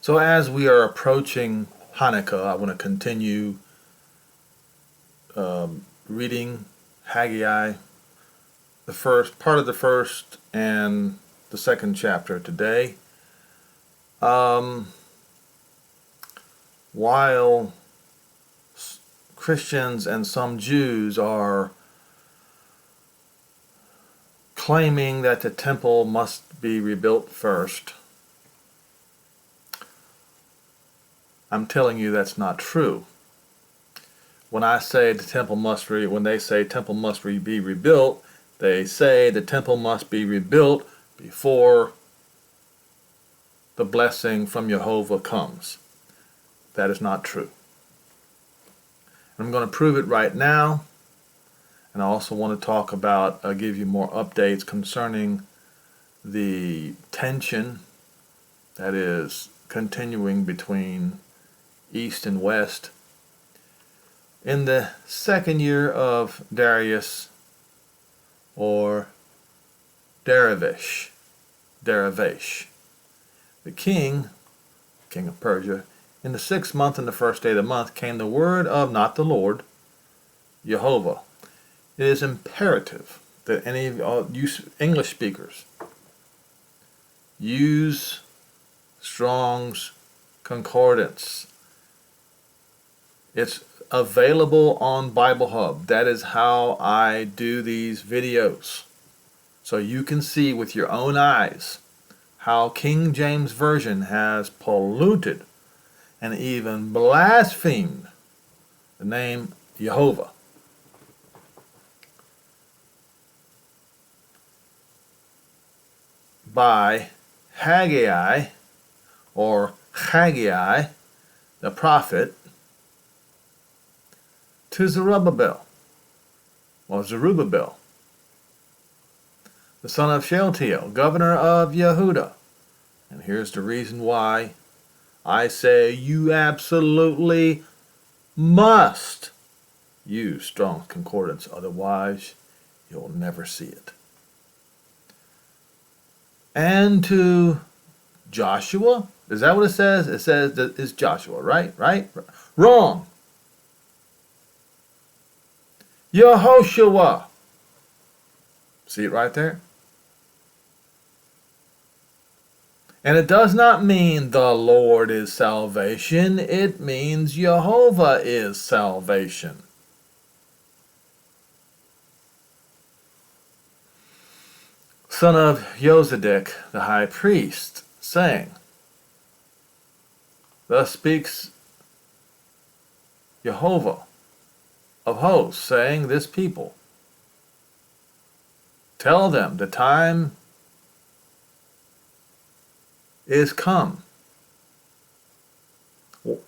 So as we are approaching Hanukkah, I want to continue reading Haggai, the first part of the first and the second chapter today. While Christians and some Jews are claiming that the temple must be rebuilt first, I'm telling you that's not true. When I say the temple must when they say temple must be rebuilt, they say the temple must be rebuilt before the blessing from Jehovah comes. That is not true. I'm going to prove it right now, and I also want to talk about, give you more updates concerning the tension that is continuing between East and West. In the second year of Darius, or Daravish, the king of Persia, in the 6th month and the 1st day of the month came the word of not the Lord, Jehovah. It is imperative that any of you English speakers use Strong's Concordance. It's available on Bible Hub. That is how I do these videos. So you can see with your own eyes how King James Version has polluted and even blasphemed the name Jehovah. By Haggai, or Haggai, the prophet, to Zerubbabel, the son of Shealtiel, governor of Yehuda. And here's the reason why I say you absolutely must use Strong's Concordance, otherwise you'll never see it. And to Joshua, is that what it says? It says that it's Joshua, right? Wrong. Yehoshua. See it right there? And it does not mean the Lord is salvation. It means Jehovah is salvation. Son of Josedek, the high priest, saying, thus speaks Jehovah of hosts, saying, this people, tell them the time is come.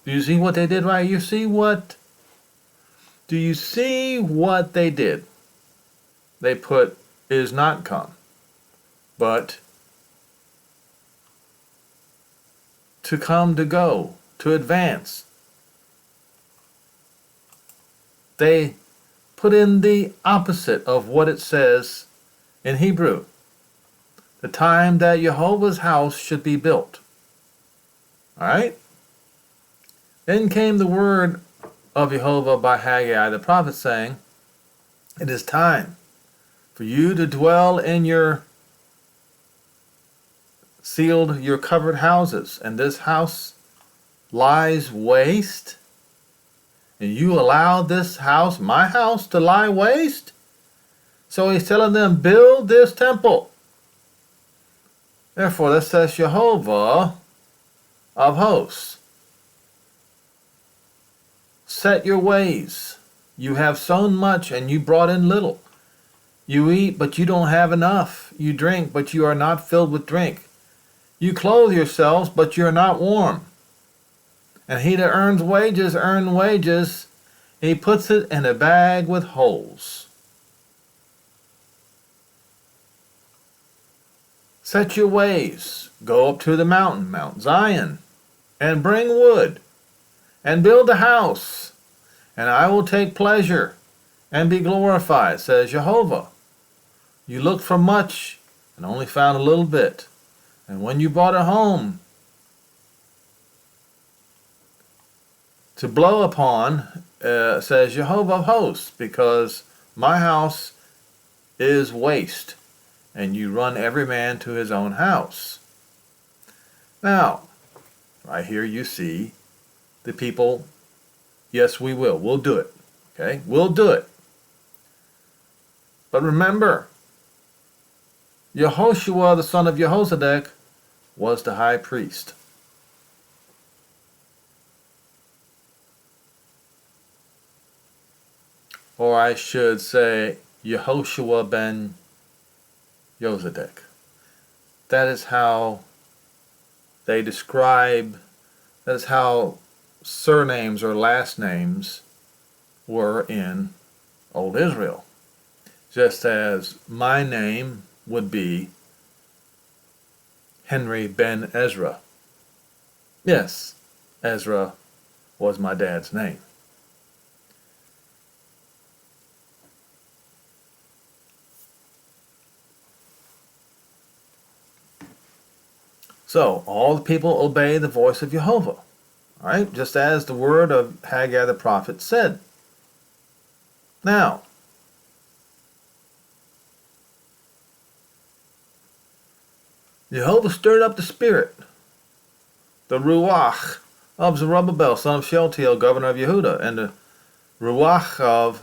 You see what they did, right? Do you see what they did? They put is not come, but to come, to go, to advance. They put in the opposite of what it says in Hebrew. The time that Jehovah's house should be built. Alright? Then came the word of Jehovah by Haggai the prophet, saying, it is time for you to dwell in your sealed, your covered houses, and this house lies waste, and you allow this house, my house, to lie waste? So he's telling them, build this temple. Therefore, this says Jehovah of hosts. Set your ways. You have sown much and you brought in little. You eat, but you don't have enough. You drink, but you are not filled with drink. You clothe yourselves, but you are not warm. And he that earns wages, he puts it in a bag with holes. Set your ways, go up to the mountain, Mount Zion, and bring wood, and build a house, and I will take pleasure and be glorified, says Jehovah. You looked for much and only found a little bit, and when you brought it home, to blow upon, says Jehovah of hosts, because my house is waste, and you run every man to his own house. Now, right here you see the people, yes, we will. We'll do it. Okay? We'll do it. But remember, Yehoshua, the son of Jehozadak, was the high priest. Or I should say, Yehoshua ben Yozadak. That is how they describe, that is how surnames or last names were in Old Israel. Just as my name would be Henry ben Ezra. Yes, Ezra was my dad's name. So, all the people obey the voice of Jehovah. All right, just as the word of Haggai the prophet said. Now, Jehovah stirred up the spirit, the Ruach of Zerubbabel, son of Shealtiel, governor of Yehuda, and the Ruach of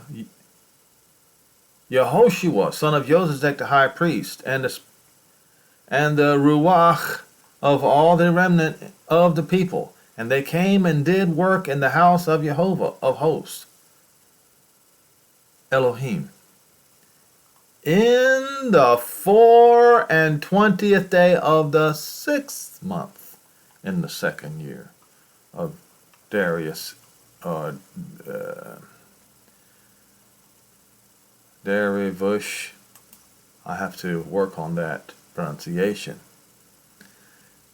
Yehoshua, son of Jozadak, the high priest, and the Ruach of all the remnant of the people. And they came and did work in the house of Jehovah of hosts, Elohim, in the 24th day of the 6th month, in the 2nd year of Darius, Darivush. I have to work on that pronunciation.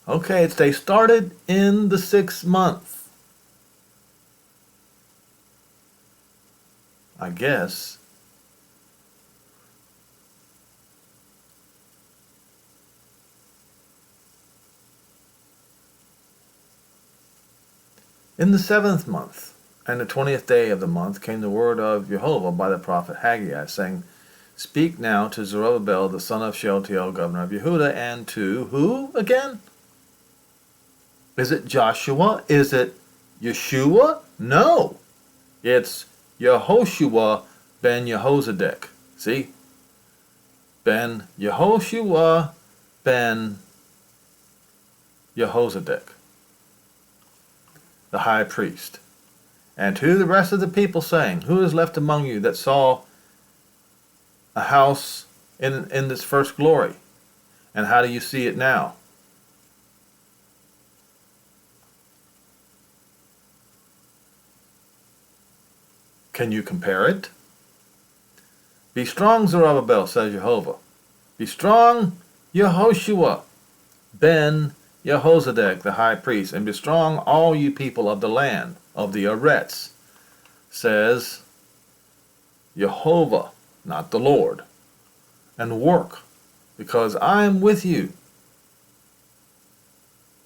Okay, they started in the 6th month. I guess. In the 7th month, and the 20th day of the month, came the word of Jehovah by the prophet Haggai, saying, Speak now to Zerubbabel, the son of Shealtiel, governor of Yehuda, and to who again? Is it Joshua? Is it Yeshua? No. It's Yehoshua ben Jehozadak. See? Ben Yehoshua ben Jehozadak, the high priest. And to the rest of the people saying, Who is left among you that saw a house in this first glory? And how do you see it now? Can you compare it? Be strong, Zerubbabel, says Jehovah. Be strong, Yehoshua ben Jehozadak, the high priest, and be strong, all you people of the land, of the Arets, says Jehovah, not the Lord, and work, because I am with you,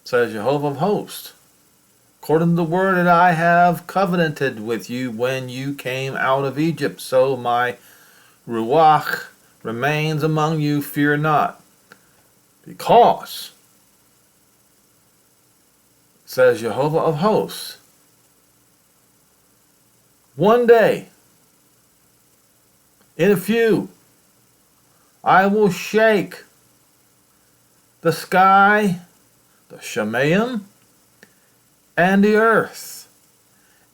says Jehovah of hosts, according to the word that I have covenanted with you when you came out of Egypt. So my Ruach remains among you, fear not, because, says Jehovah of hosts, one day, in a few, I will shake the sky, the Shemayim, and the earth,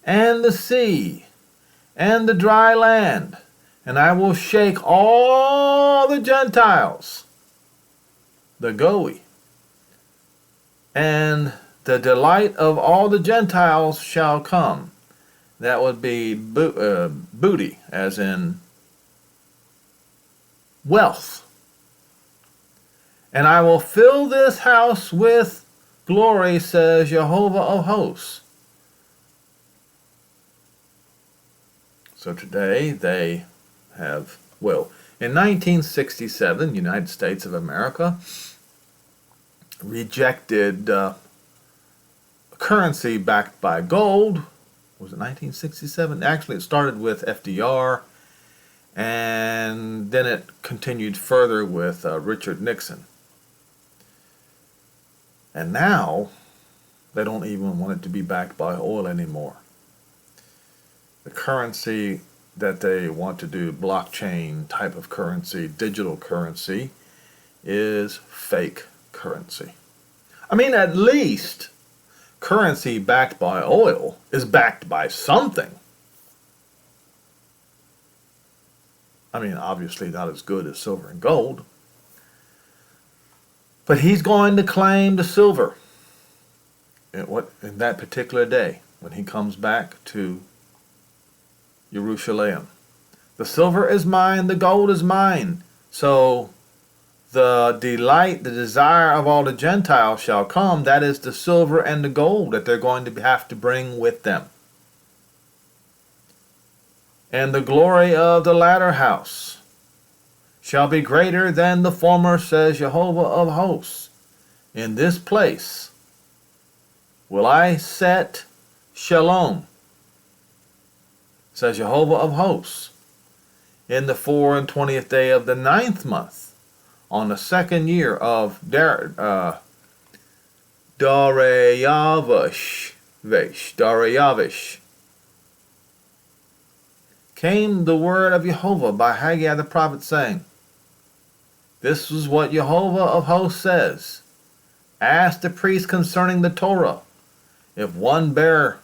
and the sea, and the dry land, and I will shake all the Gentiles, the Goy, and the delight of all the Gentiles shall come. That would be booty, as in wealth. And I will fill this house with glory, says Jehovah of hosts. So today they have, well, in 1967, United States of America rejected currency backed by gold, was it 1967? Actually, it started with FDR, and then it continued further with Richard Nixon. And now, they don't even want it to be backed by oil anymore. The currency that they want to do, blockchain type of currency, digital currency, is fake currency. I mean, at least currency backed by oil is backed by something. I mean, obviously not as good as silver and gold. But he's going to claim the silver in that particular day when he comes back to Jerusalem. The silver is mine, the gold is mine. So the delight, the desire of all the Gentiles shall come. That is the silver and the gold that they're going to have to bring with them. And the glory of the latter house shall be greater than the former, says Jehovah of hosts. In this place will I set shalom, says Jehovah of hosts, in the 24th day of the 9th month, on the 2nd year of Dariavish, came the word of Jehovah by Haggai the prophet, saying, this is what Jehovah of hosts says. Ask the priest concerning the Torah, if one bear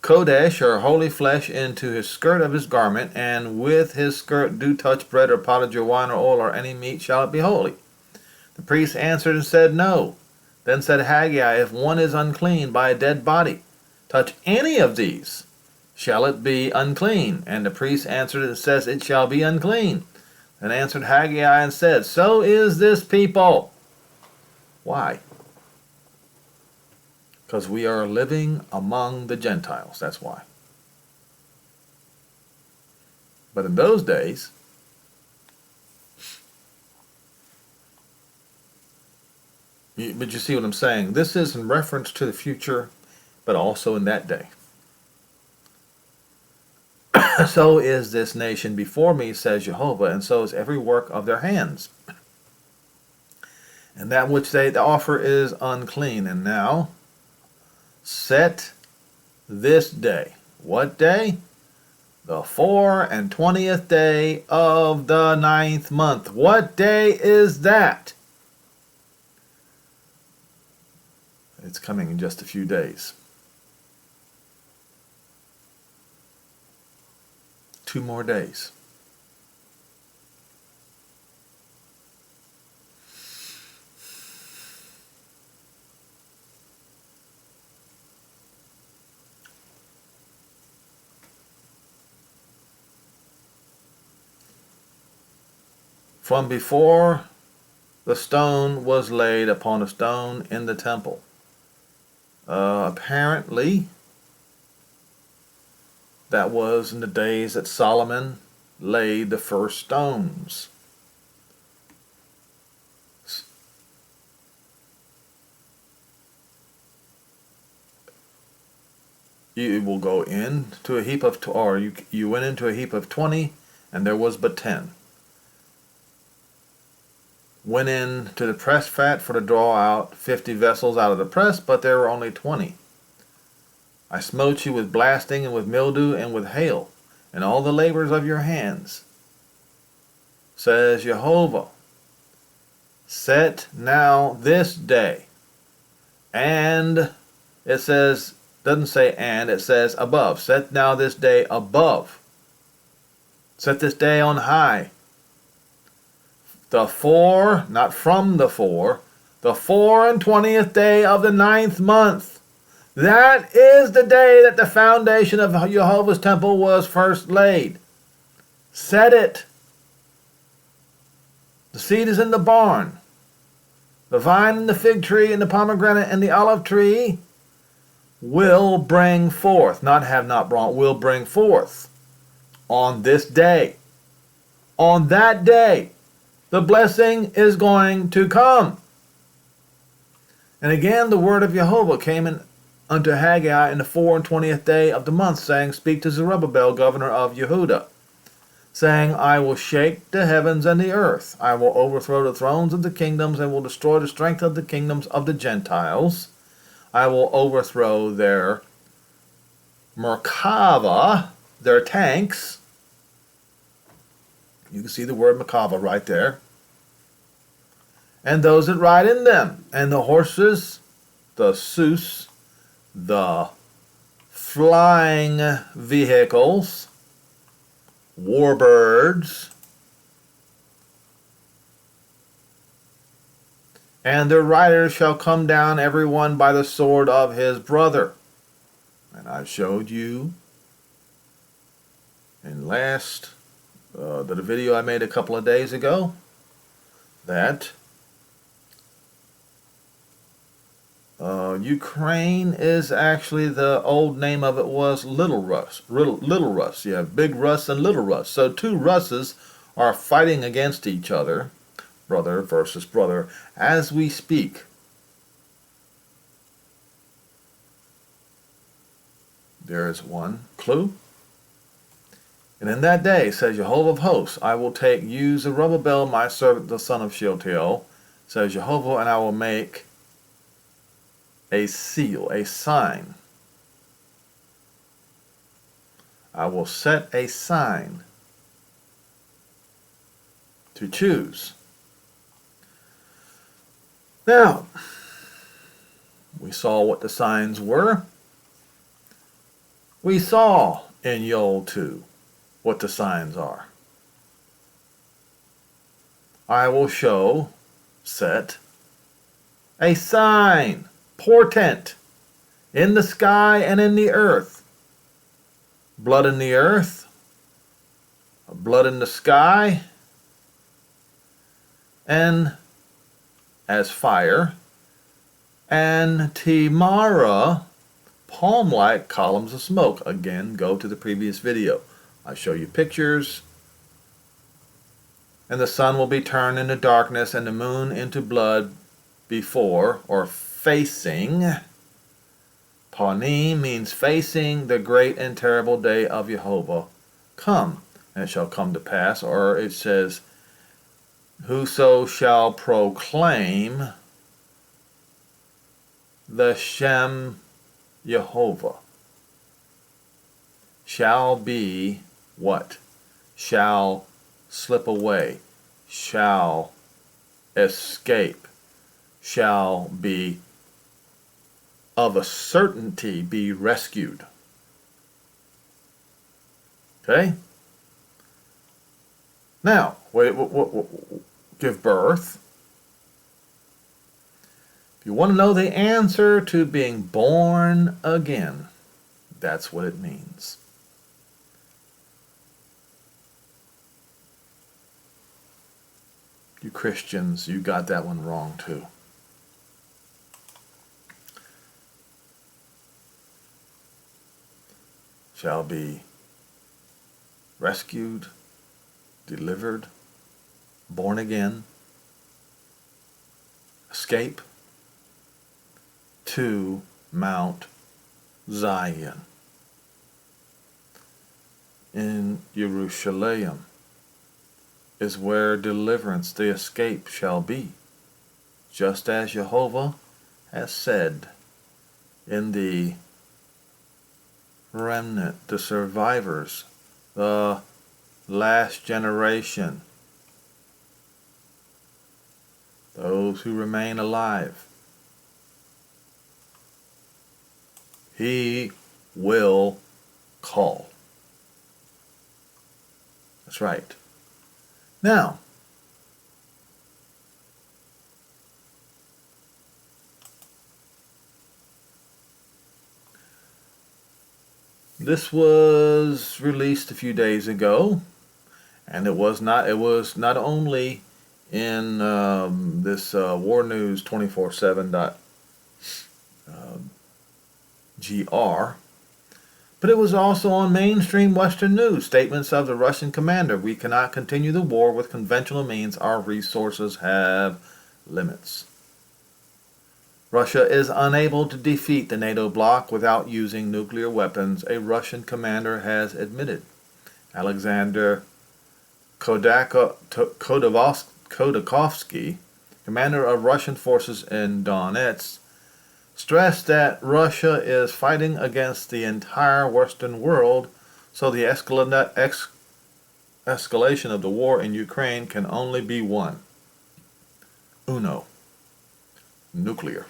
kodesh or holy flesh into his skirt of his garment, and with his skirt do touch bread or pottage or wine or oil or any meat, shall it be holy? The priest answered and said, no. Then said Haggai, if one is unclean by a dead body, touch any of these, shall it be unclean? And the priest answered and says, it shall be unclean. Then answered Haggai and said, so is this people. Why? Because we are living among the Gentiles, that's why. But in those days, but you see what I'm saying? This is in reference to the future, but also in that day. So is this nation before me, says Jehovah, and so is every work of their hands. And that which they offer is unclean. And now, set this day. What day? The 24th day of the 9th month. What day is that? It's coming in just a few days. 2 more days. From before the stone was laid upon a stone in the temple. Apparently, that was in the days that Solomon laid the first stones. You will go into a heap of, or you went into a heap of 20, and there was but 10. Went in to the press fat for to draw out 50 vessels out of the press, but there were only 20. I smote you with blasting and with mildew and with hail, and all the labors of your hands, says Jehovah. Set now this day. And it says, doesn't say and, it says above. Set now this day above. Set this day on high. The 4, not from the 4, the 24th day of the 9th month. That is the day that the foundation of Jehovah's temple was first laid. Set it. The seed is in the barn. The vine and the fig tree and the pomegranate and the olive tree will bring forth, will bring forth on this day. On that day, the blessing is going to come. And again the word of Jehovah came in unto Haggai in the 24th day of the month, saying, Speak to Zerubbabel, governor of Yehuda, saying, I will shake the heavens and the earth. I will overthrow the thrones of the kingdoms, and will destroy the strength of the kingdoms of the Gentiles. I will overthrow their Merkava, their tanks. You can see the word Merkava right there. And those that ride in them, and the horses, the Sus, the flying vehicles, warbirds, and their riders shall come down every one by the sword of his brother. And I showed you in the video I made a couple of days ago that Ukraine is actually, the old name of it was Little Russ. Little Russ. You have Big Russ and Little Russ. So two Russes are fighting against each other, brother versus brother, as we speak. There is one clue. And in that day, says Jehovah of hosts, I will take you, Zerubbabel, my servant, the son of Shealtiel, says Jehovah, and I will make a seal, a sign. I will set a sign to choose. Now, we saw what the signs were. We saw in Yoel 2 what the signs are. I will set a sign, portent, in the sky and in the earth. Blood in the earth, blood in the sky, and as fire, and Timara, palm-like columns of smoke. Again, go to the previous video. I show you pictures. And the sun will be turned into darkness and the moon into blood before, or facing. Panim means facing the great and terrible day of Jehovah come. And it shall come to pass, or it says, whoso shall proclaim the Shem Jehovah shall be what? Shall slip away, shall escape, shall be of a certainty be rescued. Okay? Now, give birth. If you want to know the answer to being born again, that's what it means. You Christians, you got that one wrong too. Shall be rescued, delivered, born again, escape to Mount Zion in Jerusalem is where deliverance, the escape, shall be, just as Jehovah has said in the remnant, the survivors, the last generation, those who remain alive. He will call. That's right. Now, this was released a few days ago, and it was not only in this War News 247.gr, but it was also on mainstream Western news. Statements of the Russian commander: we cannot continue the war with conventional means. Our resources have limits. Russia is unable to defeat the NATO bloc without using nuclear weapons, a Russian commander has admitted. Alexander Khodakovsky, commander of Russian forces in Donetsk, stressed that Russia is fighting against the entire Western world, so the escalation of the war in Ukraine can only be one. Uno. Nuclear.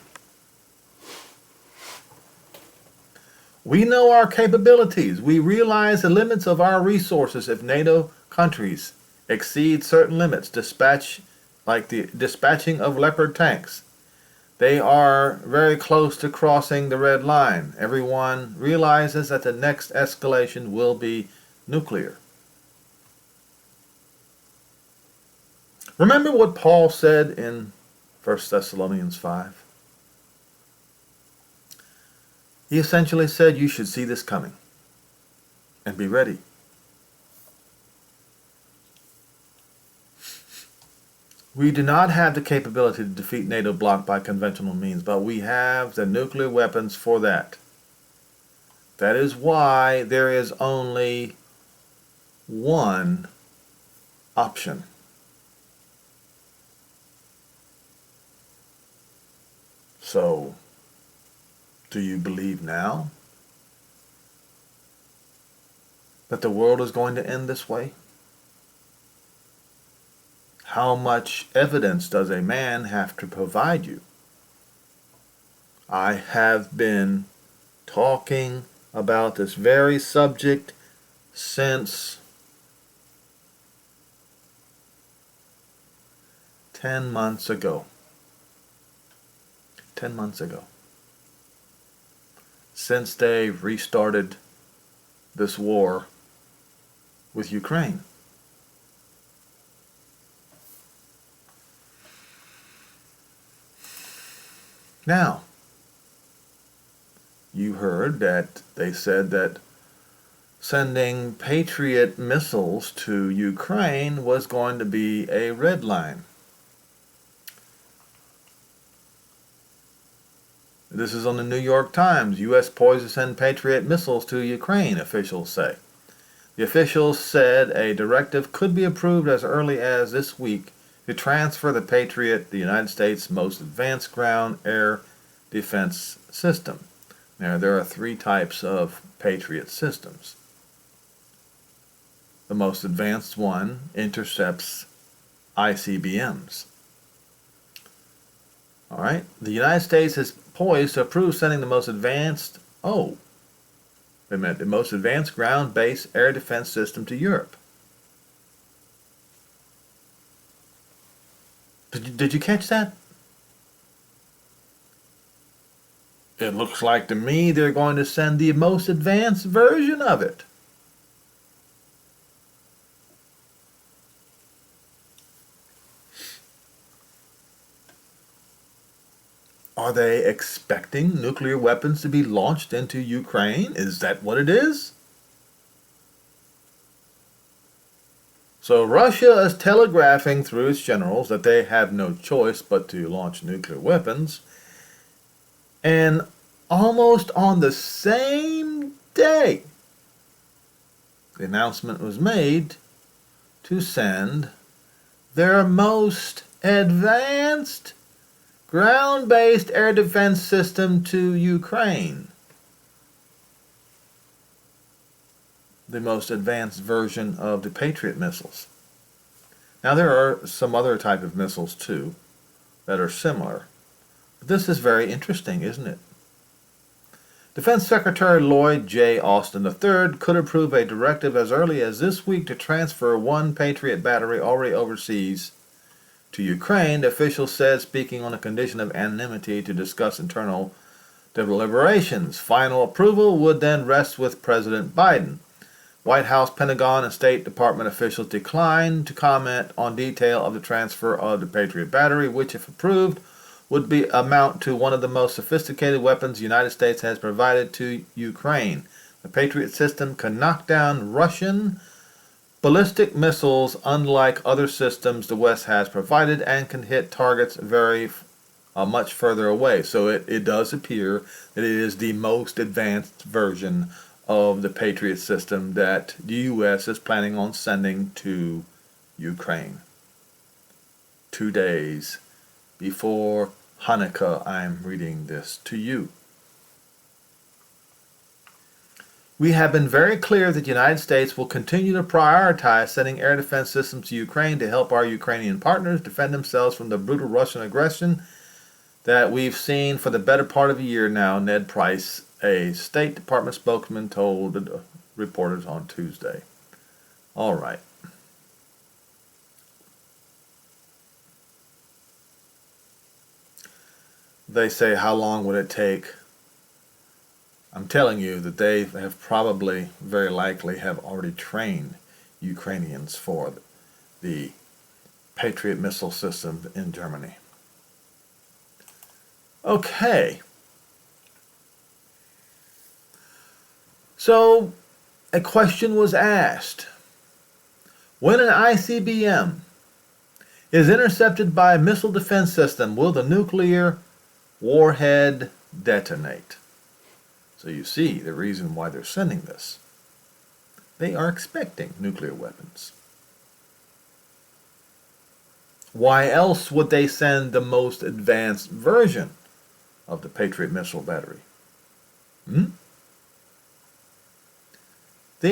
We know our capabilities. We realize the limits of our resources if NATO countries exceed certain limits, like the dispatching of Leopard tanks. They are very close to crossing the red line. Everyone realizes that the next escalation will be nuclear. Remember what Paul said in 1 Thessalonians 5? He essentially said you should see this coming and be ready. We do not have the capability to defeat NATO bloc by conventional means, but we have the nuclear weapons for that. That is why there is only one option. So, do you believe now that the world is going to end this way? How much evidence does a man have to provide you? I have been talking about this very subject since 10 months ago. 10 months ago. Since they restarted this war with Ukraine. Now, you heard that they said that sending Patriot missiles to Ukraine was going to be a red line. This is on the New York Times. U.S. poised to send Patriot missiles to Ukraine, officials say. The officials said a directive could be approved as early as this week to transfer the Patriot, the United States' most advanced ground-air defense system. Now, there are 3 types of Patriot systems. The most advanced one intercepts ICBMs. All right, the United States is poised to approve sending the most advanced, the most advanced ground-based air defense system to Europe. Did you catch that? It looks like to me they're going to send the most advanced version of it. Are they expecting nuclear weapons to be launched into Ukraine? Is that what it is? So Russia is telegraphing through its generals that they have no choice but to launch nuclear weapons. And almost on the same day, the announcement was made to send their most advanced ground-based air defense system to Ukraine. The most advanced version of the Patriot missiles. Now there are some other type of missiles too that are similar. But this is very interesting, isn't it? Defense Secretary Lloyd J. Austin III could approve a directive as early as this week to transfer 1 Patriot battery already overseas to Ukraine, the official said, speaking on a condition of anonymity to discuss internal deliberations. Final approval would then rest with President Biden. White House, Pentagon, and State Department officials declined to comment on detail of the transfer of the Patriot battery, which, if approved, would amount to one of the most sophisticated weapons the United States has provided to Ukraine. The Patriot system can knock down Russian ballistic missiles unlike other systems the West has provided, and can hit targets very much further away. So it does appear that it is the most advanced version of the Patriot system that the U.S. is planning on sending to Ukraine. 2 days before Hanukkah, I'm reading this to you. We have been very clear that the United States will continue to prioritize sending air defense systems to Ukraine to help our Ukrainian partners defend themselves from the brutal Russian aggression that we've seen for the better part of a year now, Ned Price, a State Department spokesman, told reporters on Tuesday. All right. They say, how long would it take? I'm telling you that they have probably, very likely, have already trained Ukrainians for the Patriot missile system in Germany. Okay. So, a question was asked. When an ICBM is intercepted by a missile defense system, will the nuclear warhead detonate? So you see the reason why they're sending this. They are expecting nuclear weapons. Why else would they send the most advanced version of the Patriot missile battery? The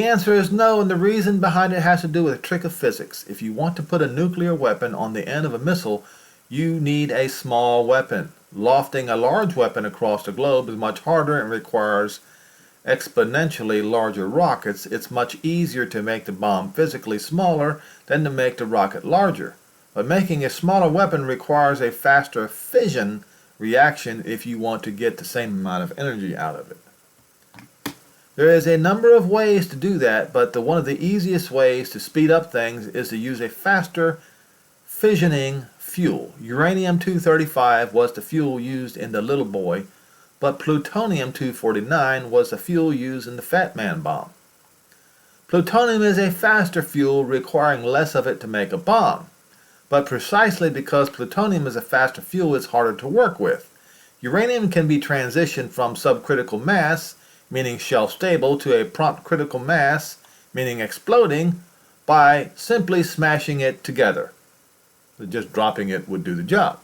answer is no, and the reason behind it has to do with a trick of physics. If you want to put a nuclear weapon on the end of a missile, you need a small weapon. Lofting a large weapon across the globe is much harder and requires exponentially larger rockets. It's much easier to make the bomb physically smaller than to make the rocket larger. But making a smaller weapon requires a faster fission reaction if you want to get the same amount of energy out of it. There is a number of ways to do that, but one of the easiest ways to speed up things is to use a faster fissioning fuel. Uranium-235 was the fuel used in the Little Boy, but plutonium-249 was the fuel used in the Fat Man bomb. Plutonium is a faster fuel, requiring less of it to make a bomb. But precisely because plutonium is a faster fuel, it's harder to work with. Uranium can be transitioned from subcritical mass, meaning shelf-stable, to a prompt critical mass, meaning exploding, by simply smashing it together. Just dropping it would do the job.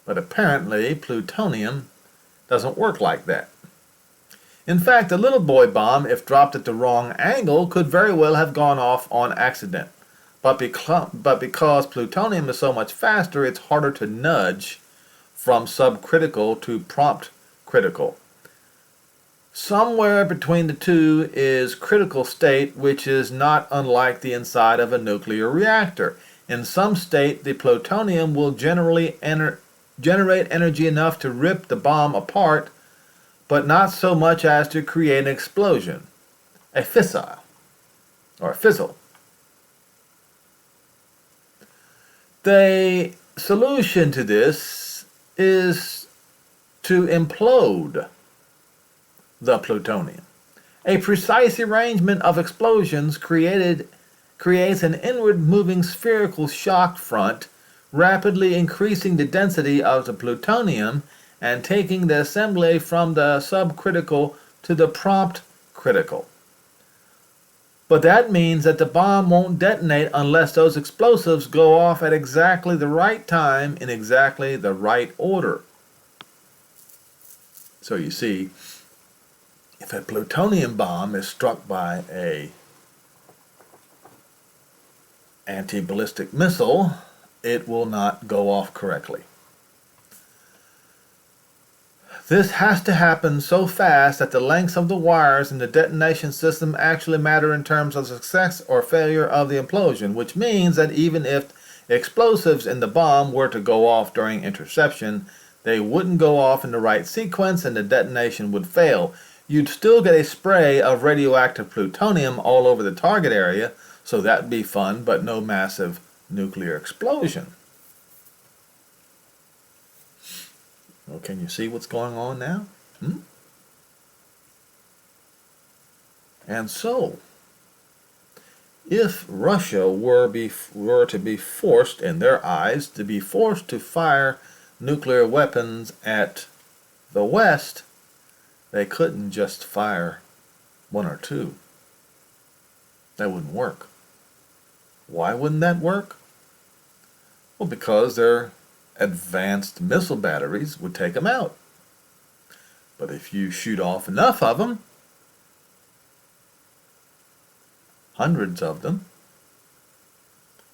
But apparently, plutonium doesn't work like that. In fact, the Little Boy bomb, if dropped at the wrong angle, could very well have gone off on accident. But because plutonium is so much faster, it's harder to nudge from subcritical to prompt critical. Somewhere between the two is critical state, which is not unlike the inside of a nuclear reactor. In some state, the plutonium will generate energy enough to rip the bomb apart, but not so much as to create an explosion, a fissile, or a fizzle. The solution to this is to implode the plutonium. A precise arrangement of explosions creates an inward-moving spherical shock front, rapidly increasing the density of the plutonium and taking the assembly from the subcritical to the prompt critical. But that means that the bomb won't detonate unless those explosives go off at exactly the right time in exactly the right order. So you see, if a plutonium bomb is struck by a anti-ballistic missile, it will not go off correctly. This has to happen so fast that the lengths of the wires in the detonation system actually matter in terms of success or failure of the implosion, which means that even if explosives in the bomb were to go off during interception, they wouldn't go off in the right sequence and the detonation would fail. You'd still get a spray of radioactive plutonium all over the target area, so that'd be fun, but no massive nuclear explosion. Well, can you see what's going on now? And so, If Russia were to be forced, in their eyes, to be forced to fire nuclear weapons at the West, they couldn't just fire one or two. That wouldn't work. Why wouldn't that work? Well, because their advanced missile batteries would take them out. But if you shoot off enough of them, hundreds of them,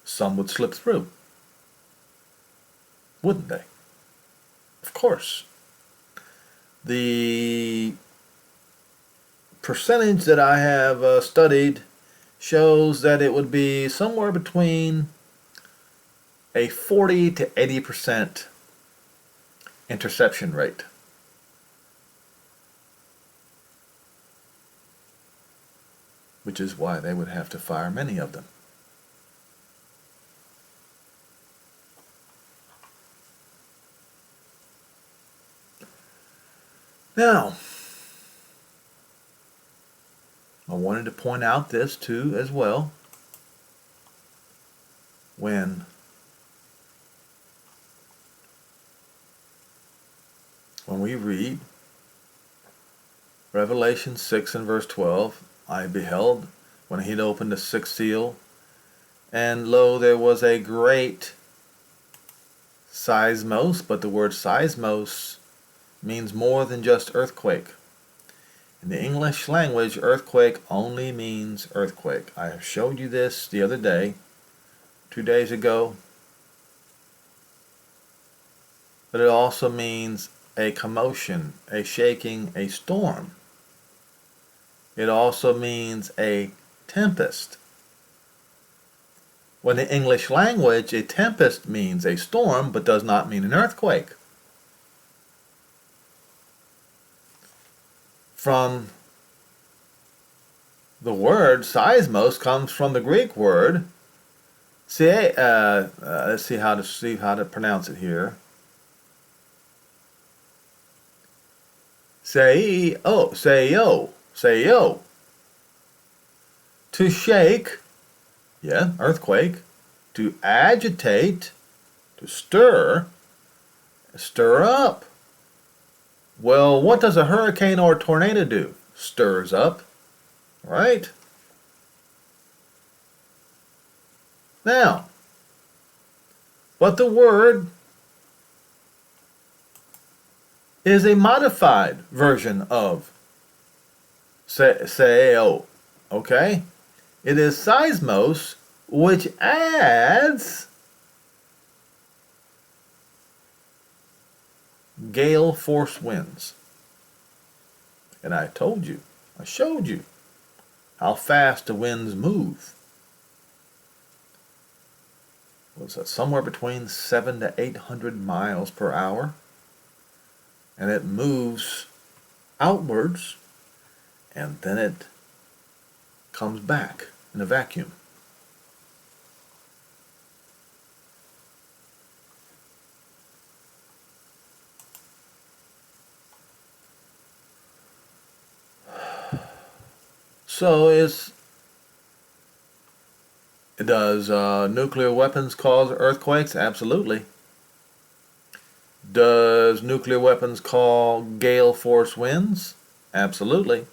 some would slip through. Wouldn't they? Of course. The percentage that I have studied shows that it would be somewhere between a 40 to 80% interception rate. Which is why they would have to fire many of them. Now, I wanted to point out this too as well. When we read Revelation 6 and verse 12, I beheld when he had opened the sixth seal, and lo, there was a great seismos, but the word seismos means more than just earthquake. In the English language, earthquake only means earthquake. I have showed you this the other day, 2 days ago. But it also means a commotion, a shaking, a storm. It also means a tempest. When in the English language, a tempest means a storm, but does not mean an earthquake. From the word seismos comes from the Greek word. Let's see how to pronounce it here. Seio. To shake, yeah, earthquake. To agitate, to stir up. Well, what does a hurricane or a tornado do? Stirs up, right? Now, but the word is a modified version of seio, okay? It is seismos, which adds gale force winds. And I told you, I showed you how fast the winds move. Was that somewhere between 700 to 800 miles per hour? And it moves outwards, and then it comes back in a vacuum. So does nuclear weapons cause earthquakes? Absolutely. Does nuclear weapons cause gale force winds? Absolutely.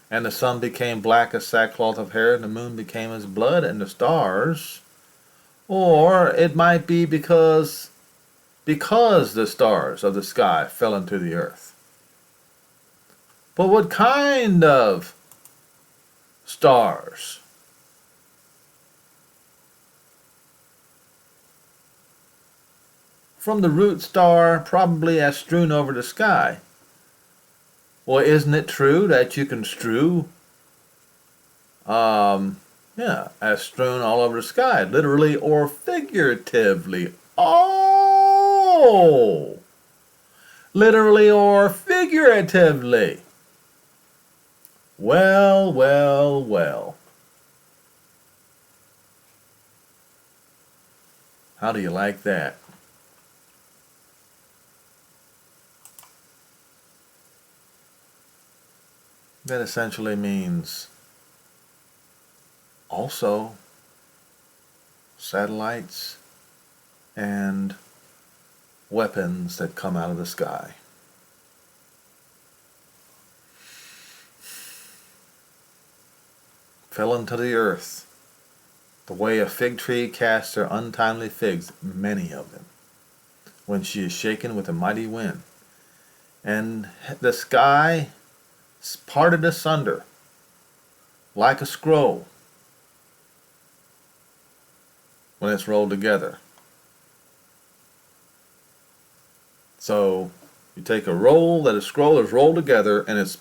And the sun became black as sackcloth of hair, and the moon became as blood, and the stars. Or it might be because the stars of the sky fell into the earth. But what kind of stars? From the root star, probably as strewn over the sky. Well, isn't it true that you can strew, as strewn all over the sky, literally or figuratively? Oh! Literally or figuratively. Well, well, well. How do you like that? That essentially means also satellites and weapons that come out of the sky. Fell into the earth the way a fig tree casts her untimely figs, many of them, when she is shaken with a mighty wind. And the sky parted asunder like a scroll when it's rolled together. So you take a roll that a scroll is rolled together and it's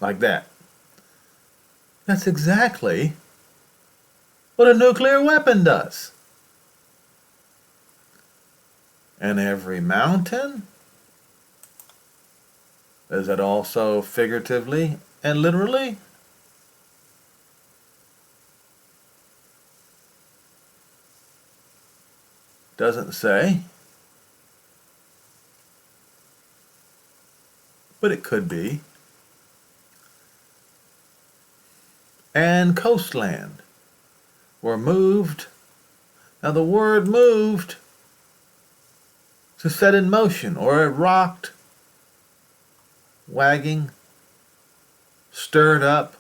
like that. That's exactly what a nuclear weapon does. And every mountain, is it also figuratively and literally? Doesn't say. But it could be. And coastland were moved. Now the word moved to set in motion, or it rocked, wagging, stirred up.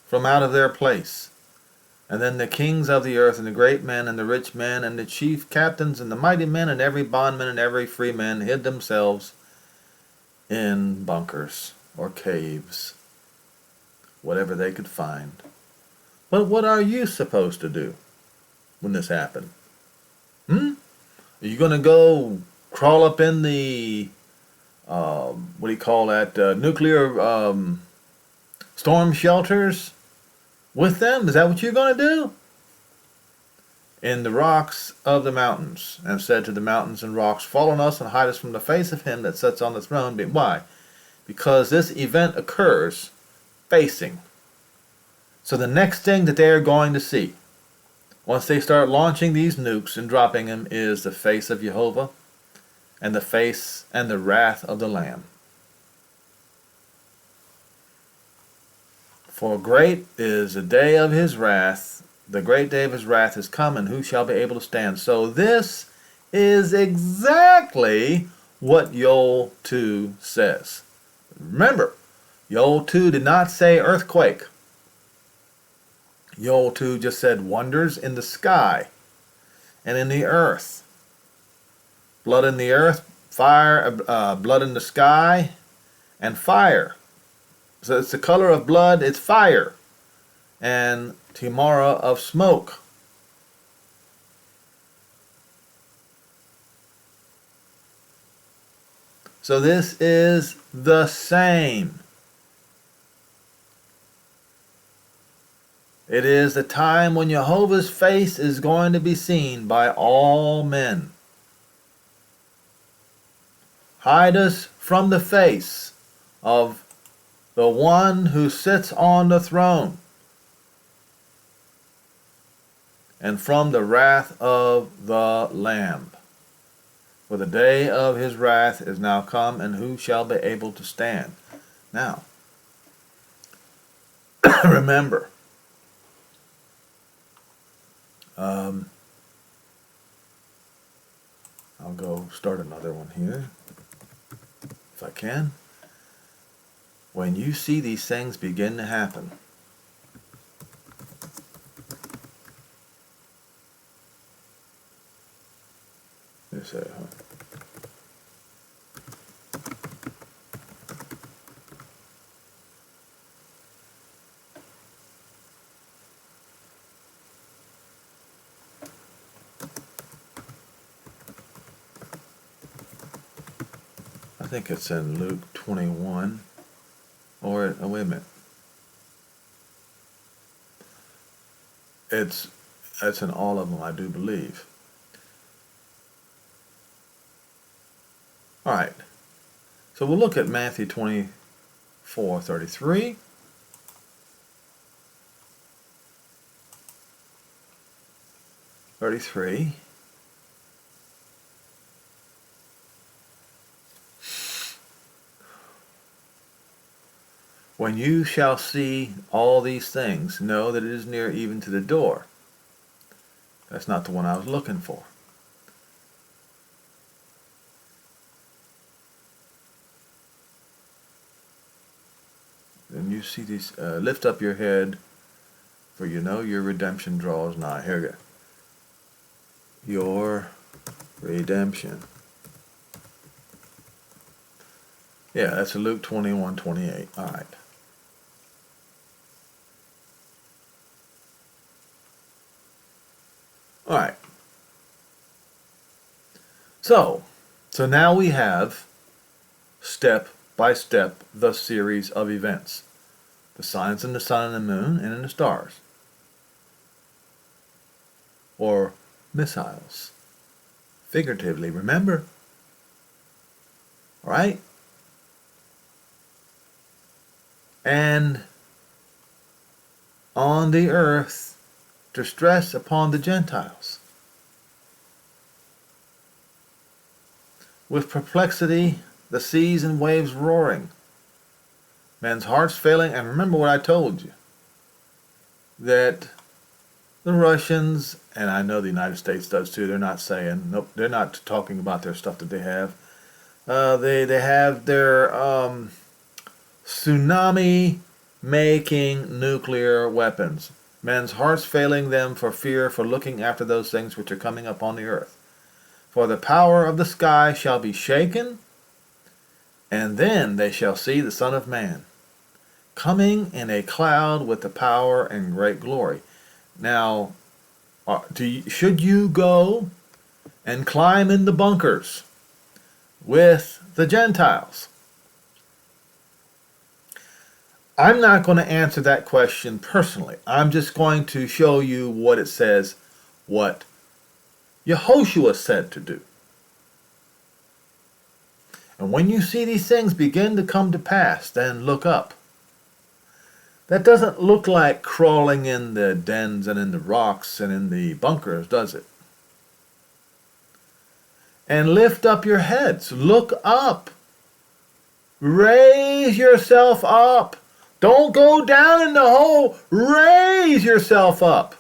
From out of their place. And then the kings of the earth, and the great men, and the rich men, and the chief captains, and the mighty men, and every bondman, and every free man hid themselves in bunkers or caves, whatever they could find. But what are you supposed to do when this happened? Are you going to go crawl up in the, what do you call that, nuclear storm shelters with them? Is that what you're going to do? In the rocks of the mountains, and said to the mountains and rocks, fall on us and hide us from the face of him that sits on the throne. Why? Because this event occurs facing. So the next thing that they are going to see, once they start launching these nukes and dropping them, is the face of Jehovah and the face and the wrath of the Lamb. For great is the day of his wrath, the great day of his wrath is come, and who shall be able to stand? So this is exactly what Yoel 2 says. Remember, Yoel 2 did not say earthquake. Yoel 2 just said wonders in the sky and in the earth. Blood in the earth, fire, blood in the sky, and fire. So it's the color of blood, it's fire, and tomorrow of smoke. So this is the same. It is the time when Jehovah's face is going to be seen by all men. Hide us from the face of the one who sits on the throne, and from the wrath of the Lamb. For the day of his wrath is now come, and who shall be able to stand? Now, remember, I'll go start another one here, if I can. When you see these things begin to happen, let's say, I think it's in Luke 21. Or, wait a minute. It's in all of them, I do believe. All right. So we'll look at Matthew 24:33. 33. When you shall see all these things, know that it is near even to the door. That's not the one I was looking for. Then you see these, lift up your head, for you know your redemption draws nigh. Here we go. Your redemption. Yeah, that's Luke 21:28. All right. All right. So now we have step by step the series of events. The signs in the sun and the moon and in the stars. Or missiles. Figuratively, remember? All right? And on the earth, distress upon the Gentiles. With perplexity, the seas and waves roaring. Men's hearts failing. And remember what I told you. That the Russians, and I know the United States does too, they're not saying, nope, they're not talking about their stuff that they have. They have their tsunami-making nuclear weapons. Men's hearts failing them for fear for looking after those things which are coming upon the earth. For the power of the sky shall be shaken, and then they shall see the Son of Man coming in a cloud with the power and great glory. Now, should you go and climb in the bunkers with the Gentiles? I'm not going to answer that question personally. I'm just going to show you what it says, what Yehoshua said to do. And when you see these things begin to come to pass, then look up. That doesn't look like crawling in the dens and in the rocks and in the bunkers, does it? And lift up your heads. Look up. Raise yourself up. Don't go down in the hole. Raise yourself up.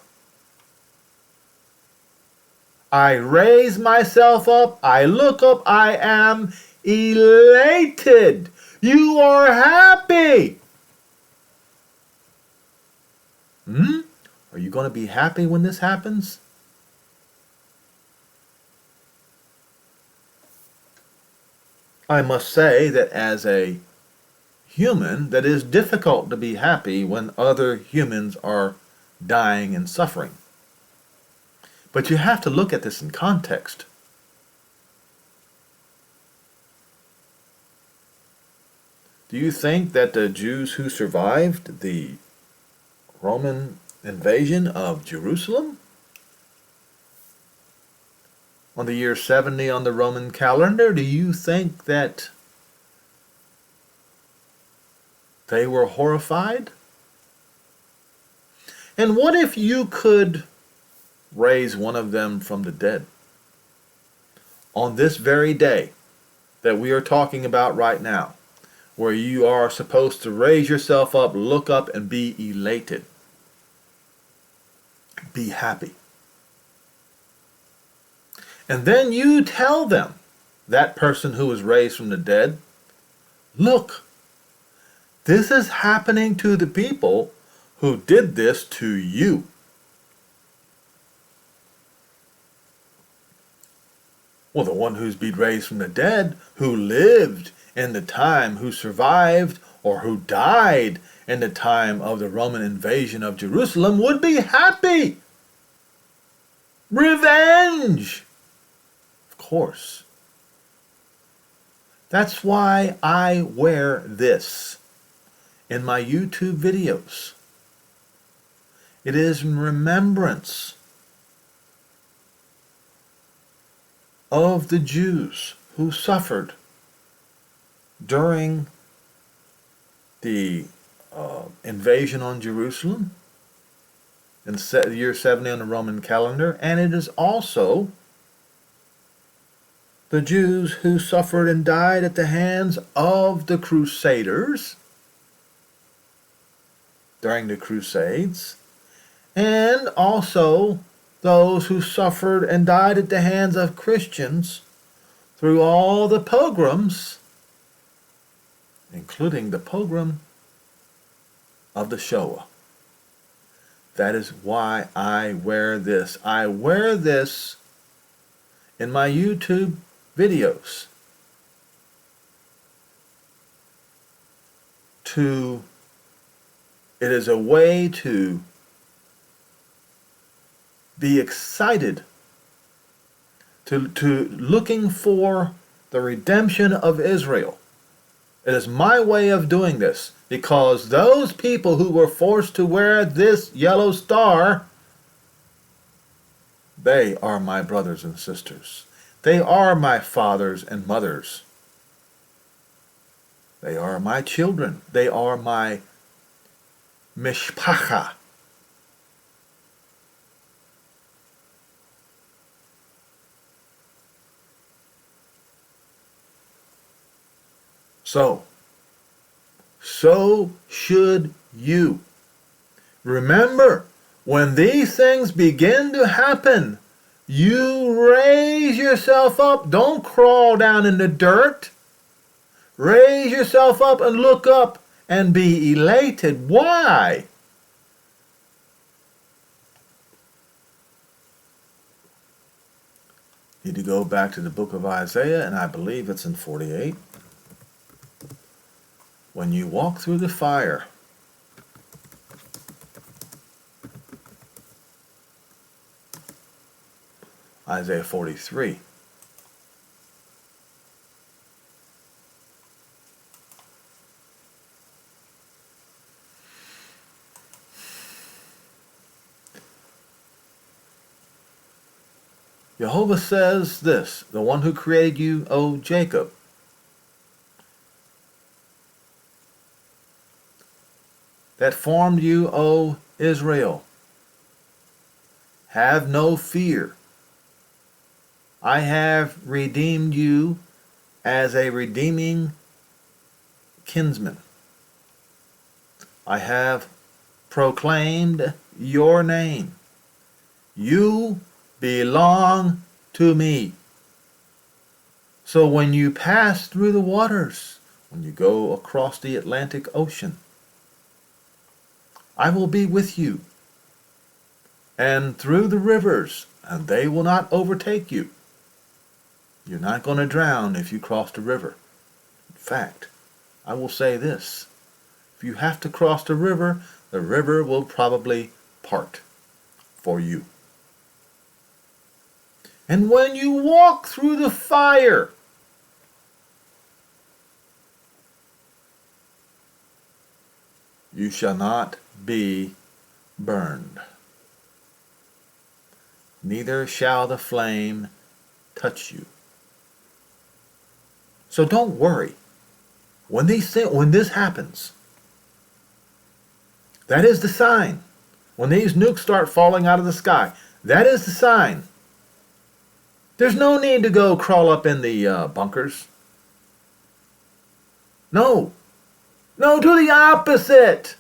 I raise myself up. I look up. I am elated. You are happy. Are you going to be happy when this happens? I must say that as a human, that is difficult to be happy when other humans are dying and suffering. But you have to look at this in context. Do you think that the Jews who survived the Roman invasion of Jerusalem on the year 70 on the Roman calendar, do you think that they were horrified? And what if you could raise one of them from the dead on this very day that we are talking about right now, where you are supposed to raise yourself up, look up, and be elated? Be happy. And then you tell them, that person who was raised from the dead, look, this is happening to the people who did this to you. Well, the one who's been raised from the dead, who lived in the time, who survived, or who died in the time of the Roman invasion of Jerusalem, would be happy. Revenge. Of course. That's why I wear this in my YouTube videos. It is in remembrance of the Jews who suffered during the invasion on Jerusalem, in the year 70 on the Roman calendar, and it is also the Jews who suffered and died at the hands of the Crusaders during the Crusades, and also those who suffered and died at the hands of Christians through all the pogroms, including the pogrom of the Shoah. That is why I wear this. I wear this in my YouTube videos it is a way to be excited, to looking for the redemption of Israel. It is my way of doing this, because those people who were forced to wear this yellow star, they are my brothers and sisters. They are my fathers and mothers. They are my children. They are my mishpacha. So should you. Remember, when these things begin to happen, you raise yourself up. Don't crawl down in the dirt. Raise yourself up and look up and be elated. Why? Need to go back to the book of Isaiah, and I believe it's in 48. When you walk through the fire, Isaiah 43. Jehovah says this, the one who created you, O Jacob, that formed you, O Israel, have no fear. I have redeemed you as a redeeming kinsman. I have proclaimed your name. You belong to me. So when you pass through the waters, when you go across the Atlantic Ocean, I will be with you. And through the rivers, and they will not overtake you. You're not going to drown if you cross the river. In fact, I will say this. If you have to cross the river will probably part for you. And when you walk through the fire, you shall not be burned. Neither shall the flame touch you. So don't worry. When this happens, that is the sign. When these nukes start falling out of the sky, that is the sign. There's no need to go crawl up in the bunkers. No. No, do the opposite.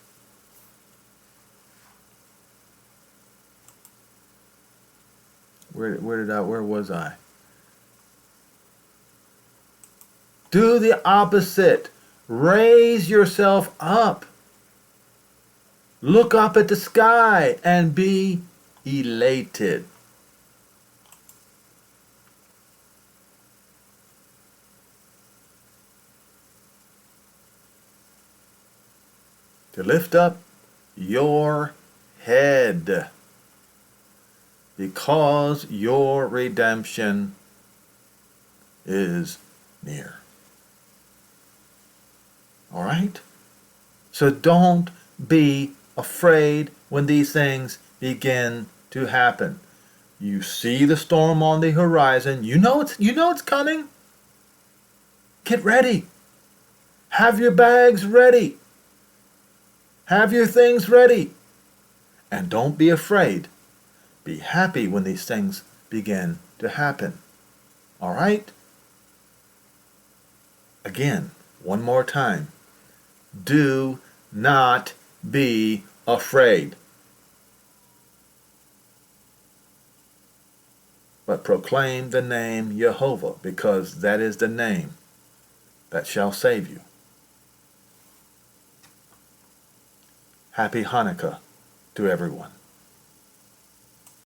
Where was I? Do the opposite. Raise yourself up. Look up at the sky and be elated. To lift up your head, because your redemption is near. All right? So don't be afraid when these things begin to happen. You see the storm on the horizon. You know it's coming. Get ready. Have your bags ready. Have your things ready. And don't be afraid. Be happy when these things begin to happen. All right? Again, one more time. Do not be afraid, but proclaim the name Jehovah, because that is the name that shall save you. Happy Hanukkah to everyone.